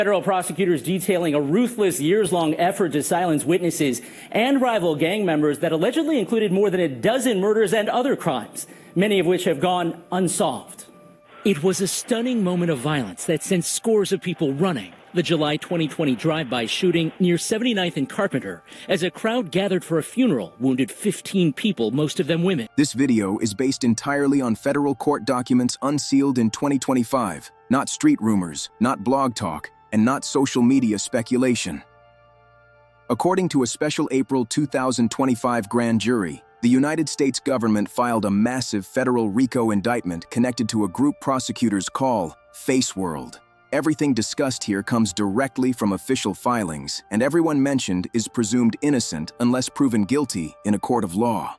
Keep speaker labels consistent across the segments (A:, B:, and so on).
A: Federal prosecutors detailing a ruthless years-long effort to silence witnesses and rival gang members that allegedly included more than a dozen murders and other crimes, many of which have gone unsolved. It was a stunning moment of violence that sent scores of people running. The July 2020 drive-by shooting near 79th and Carpenter, as a crowd gathered for a funeral, wounded 15 people, most of them women.
B: This video is based entirely on federal court documents unsealed in 2025, not street rumors, not blog talk, and not social media speculation. According to a special April 2025 grand jury, the United States government filed a massive federal Rico indictment connected to a group prosecutors call FaceWorld. Everything discussed here comes directly from official filings, and everyone mentioned is presumed innocent unless proven guilty in a court of law.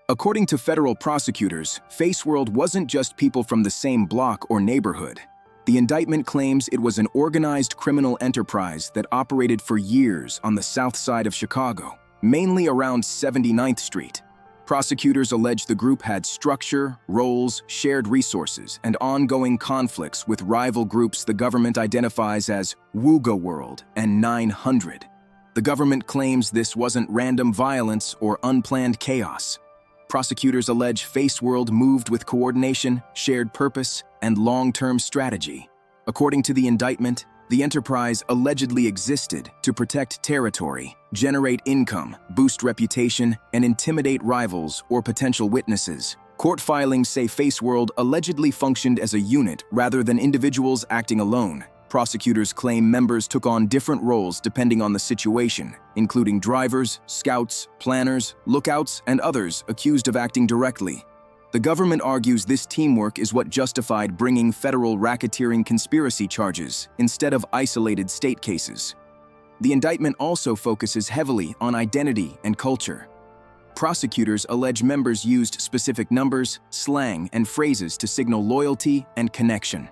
B: According to federal prosecutors, FaceWorld wasn't just people from the same block or neighborhood. The indictment claims it was an organized criminal enterprise that operated for years on the south side of Chicago, mainly around 79th Street. Prosecutors allege the group had structure, roles, shared resources, and ongoing conflicts with rival groups the government identifies as Wooga World and 900. The government claims this wasn't random violence or unplanned chaos. Prosecutors allege FaceWorld moved with coordination, shared purpose, and long-term strategy. According to the indictment, the enterprise allegedly existed to protect territory, generate income, boost reputation, and intimidate rivals or potential witnesses. Court filings say FaceWorld allegedly functioned as a unit rather than individuals acting alone. Prosecutors claim members took on different roles depending on the situation, including drivers, scouts, planners, lookouts, and others accused of acting directly. The government argues this teamwork is what justified bringing federal racketeering conspiracy charges instead of isolated state cases. The indictment also focuses heavily on identity and culture. Prosecutors allege members used specific numbers, slang, and phrases to signal loyalty and connection.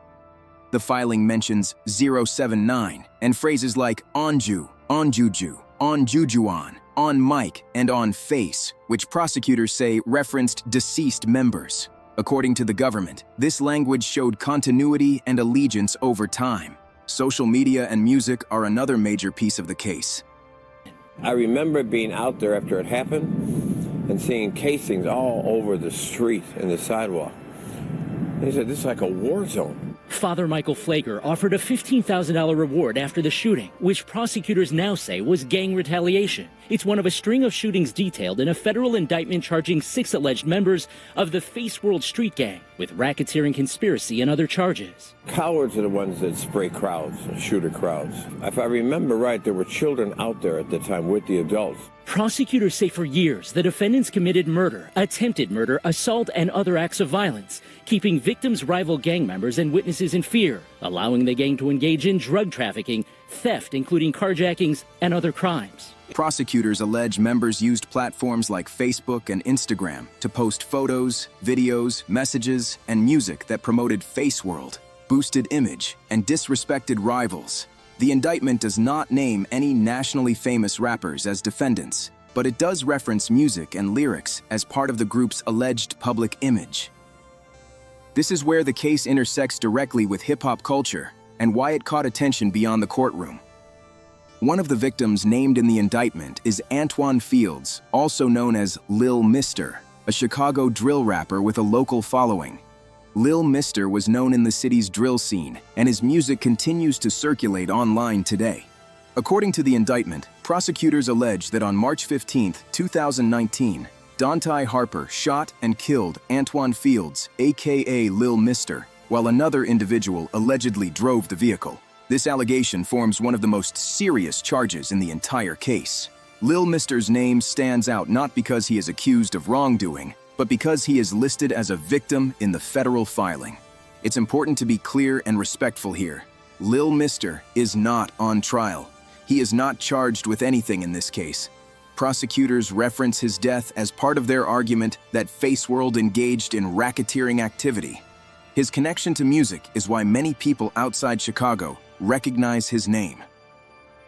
B: The filing mentions 079 and phrases like on Jew, on Juju, on Jujuan, on Mike, and on Face, which prosecutors say referenced deceased members. According to the government, this language showed continuity and allegiance over time. Social media and music are another major piece of the case.
C: I remember being out there after it happened and seeing casings all over the street and the sidewalk. And he said, this is like a war zone.
A: Father Michael Flager offered a $15,000 reward after the shooting, which prosecutors now say was gang retaliation. It's one of a string of shootings detailed in a federal indictment charging 6 alleged members of the FaceWorld street gang with racketeering conspiracy and other charges.
C: Cowards are the ones that spray crowds, shoot at crowds. If I remember right, there were children out there at the time with the adults.
A: Prosecutors say for years the defendants committed murder, attempted murder, assault, and other acts of violence, keeping victims' rival gang members and witnesses in fear, allowing the gang to engage in drug trafficking, theft, including carjackings, and other crimes.
B: Prosecutors allege members used platforms like Facebook and Instagram to post photos, videos, messages, and music that promoted FaceWorld, boosted image, and disrespected rivals. The indictment does not name any nationally famous rappers as defendants, but it does reference music and lyrics as part of the group's alleged public image. This is where the case intersects directly with hip-hop culture and why it caught attention beyond the courtroom. One of the victims named in the indictment is Antoine Fields, also known as Lil Mister, a Chicago drill rapper with a local following. Lil Mister was known in the city's drill scene, and his music continues to circulate online today. According to the indictment, prosecutors allege that on March 15, 2019, Dontai Harper shot and killed Antoine Fields, aka Lil Mister, while another individual allegedly drove the vehicle. This allegation forms one of the most serious charges in the entire case. Lil Mister's name stands out not because he is accused of wrongdoing, but because he is listed as a victim in the federal filing. It's important to be clear and respectful here. Lil Mister is not on trial. He is not charged with anything in this case. Prosecutors reference his death as part of their argument that FaceWorld engaged in racketeering activity. His connection to music is why many people outside Chicago recognize his name.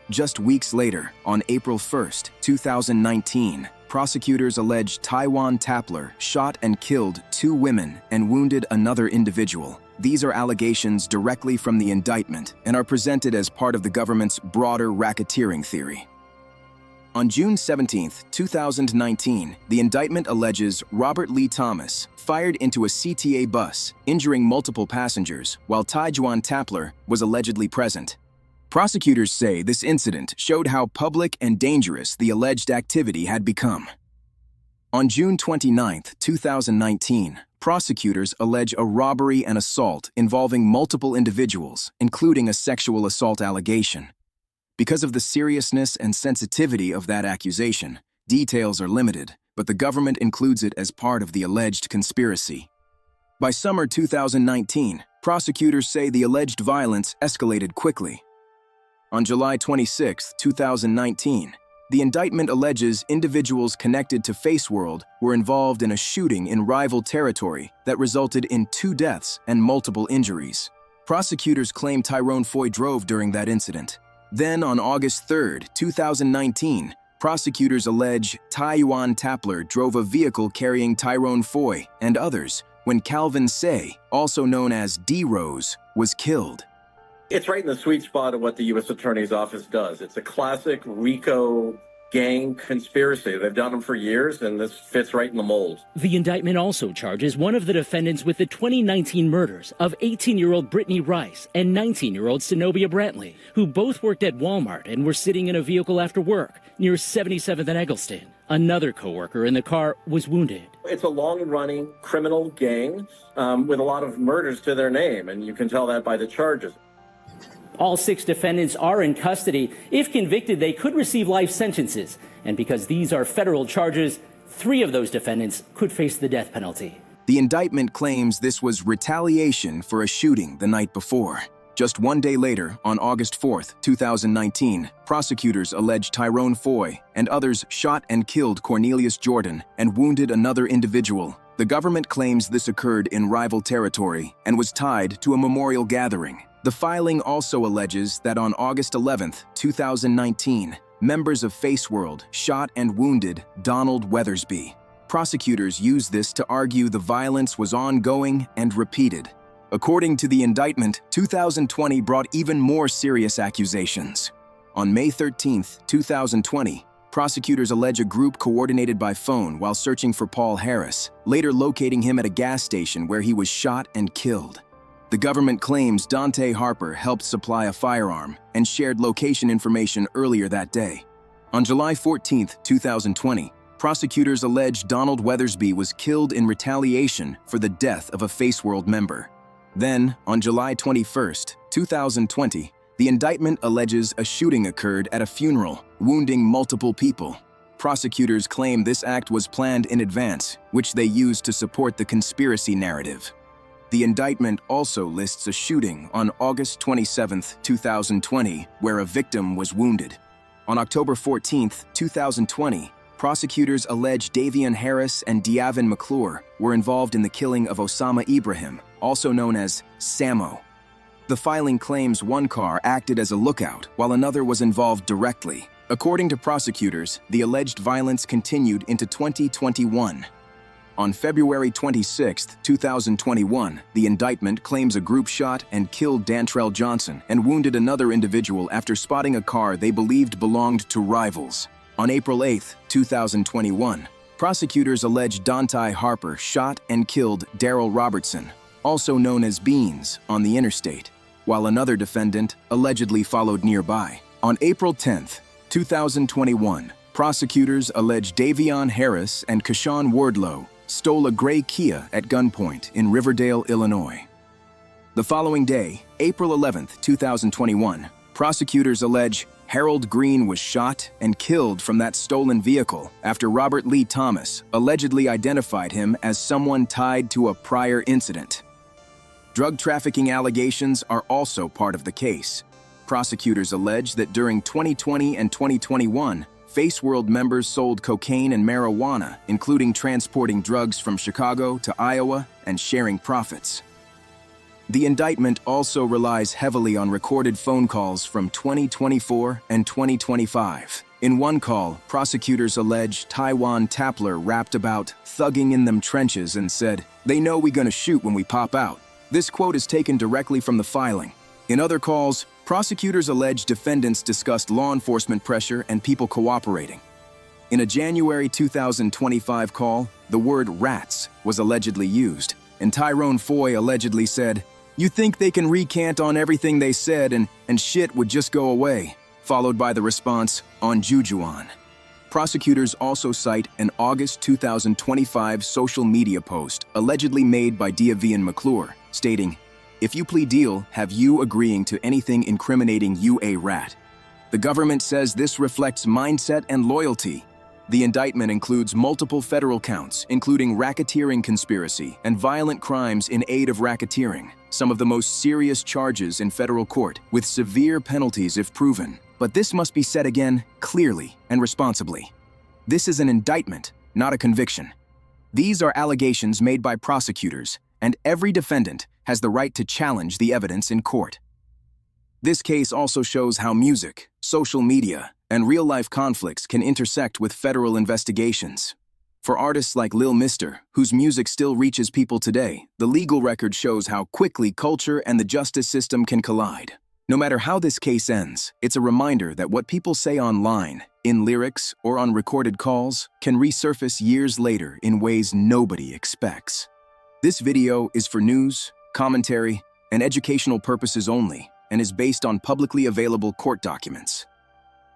B: Just weeks later, on April 1st, 2019, prosecutors allege Taiwan Tapler shot and killed 2 women and wounded another individual. These are allegations directly from the indictment and are presented as part of the government's broader racketeering theory. On June 17, 2019, the indictment alleges Robert Lee Thomas fired into a CTA bus, injuring multiple passengers, while Tajuan Tapler was allegedly present. Prosecutors say this incident showed how public and dangerous the alleged activity had become. On June 29, 2019, prosecutors allege a robbery and assault involving multiple individuals, including a sexual assault allegation. Because of the seriousness and sensitivity of that accusation, details are limited, but the government includes it as part of the alleged conspiracy. By summer 2019, prosecutors say the alleged violence escalated quickly. On July 26, 2019, the indictment alleges individuals connected to FaceWorld were involved in a shooting in rival territory that resulted in 2 deaths and multiple injuries. Prosecutors claim Tyrone Foy drove during that incident. Then, on August 3, 2019, prosecutors allege Tajuan Tapler drove a vehicle carrying Tyrone Foy and others when Calvin Say, also known as D-Rose, was killed.
D: It's right in the sweet spot of what the U.S. Attorney's Office does. It's a classic Rico gang conspiracy. They've done them for years, and this fits right in the mold.
A: The indictment also charges one of the defendants with the 2019 murders of 18-year-old Brittany Rice and 19-year-old Zenobia Brantley, who both worked at Walmart and were sitting in a vehicle after work near 77th and Eggleston. Another co-worker in the car was wounded.
D: It's a long-running criminal gang with a lot of murders to their name, and you can tell that by the charges.
A: All 6 defendants are in custody. If convicted, they could receive life sentences. And because these are federal charges, 3 of those defendants could face the death penalty.
B: The indictment claims this was retaliation for a shooting the night before. Just 1 day later, on August 4, 2019, prosecutors allege Tyrone Foy and others shot and killed Cornelius Jordan and wounded another individual. The government claims this occurred in rival territory and was tied to a memorial gathering. The filing also alleges that on August 11, 2019, members of FaceWorld shot and wounded Donald Weathersby. Prosecutors use this to argue the violence was ongoing and repeated. According to the indictment, 2020 brought even more serious accusations. On May 13, 2020, prosecutors allege a group coordinated by phone while searching for Paul Harris, later locating him at a gas station where he was shot and killed. The government claims Dante Harper helped supply a firearm and shared location information earlier that day. On July 14, 2020, prosecutors allege Donald Weathersby was killed in retaliation for the death of a FaceWorld member. Then, on July 21, 2020, the indictment alleges a shooting occurred at a funeral, wounding multiple people. Prosecutors claim this act was planned in advance, which they used to support the conspiracy narrative. The indictment also lists a shooting on August 27, 2020, where a victim was wounded. On October 14, 2020, prosecutors allege Davion Harris and Diavin McClure were involved in the killing of Osama Ibrahim, also known as Samo. The filing claims one car acted as a lookout while another was involved directly. According to prosecutors, the alleged violence continued into 2021. On February 26, 2021, the indictment claims a group shot and killed Dantrell Johnson and wounded another individual after spotting a car they believed belonged to rivals. On April 8, 2021, prosecutors allege Dante Harper shot and killed Darrell Robertson, also known as Beans, on the interstate, while another defendant allegedly followed nearby. On April 10, 2021, prosecutors allege Davion Harris and Kashawn Wardlow stole a gray Kia at gunpoint in Riverdale, Illinois. The following day, April 11, 2021, prosecutors allege Harold Green was shot and killed from that stolen vehicle after Robert Lee Thomas allegedly identified him as someone tied to a prior incident. Drug trafficking allegations are also part of the case. Prosecutors allege that during 2020 and 2021, FaceWorld members sold cocaine and marijuana, including transporting drugs from Chicago to Iowa and sharing profits. The indictment also relies heavily on recorded phone calls from 2024 and 2025. In one call, prosecutors allege Tajuan Tapler rapped about thugging in them trenches and said, "They know we gonna shoot when we pop out." This quote is taken directly from the filing. In other calls, prosecutors allege defendants discussed law enforcement pressure and people cooperating. In a January 2025 call, the word rats was allegedly used, and Tyrone Foy allegedly said, "You think they can recant on everything they said and shit would just go away," followed by the response, "on Jujuan." Prosecutors also cite an August 2025 social media post allegedly made by Diavian McClure, stating, "If you plead deal, have you agreeing to anything incriminating you a rat?" The government says this reflects mindset and loyalty. The indictment includes multiple federal counts, including racketeering conspiracy and violent crimes in aid of racketeering, some of the most serious charges in federal court, with severe penalties if proven. But this must be said again clearly and responsibly. This is an indictment, not a conviction. These are allegations made by prosecutors, and every defendant has the right to challenge the evidence in court. This case also shows how music, social media, and real-life conflicts can intersect with federal investigations. For artists like Lil Mister, whose music still reaches people today, the legal record shows how quickly culture and the justice system can collide. No matter how this case ends, it's a reminder that what people say online, in lyrics, or on recorded calls, can resurface years later in ways nobody expects. This video is for news, commentary, and educational purposes only, and is based on publicly available court documents.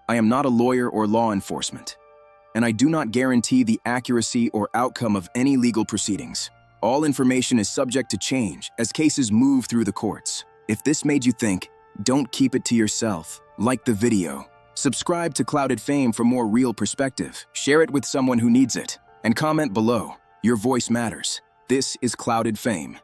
B: I am not a lawyer or law enforcement, and I do not guarantee the accuracy or outcome of any legal proceedings. All information is subject to change as cases move through the courts. If this made you think, don't keep it to yourself. Like the video. Subscribe to Clouded Fame for more real perspective. Share it with someone who needs it. And comment below. Your voice matters. This is Clouded Fame.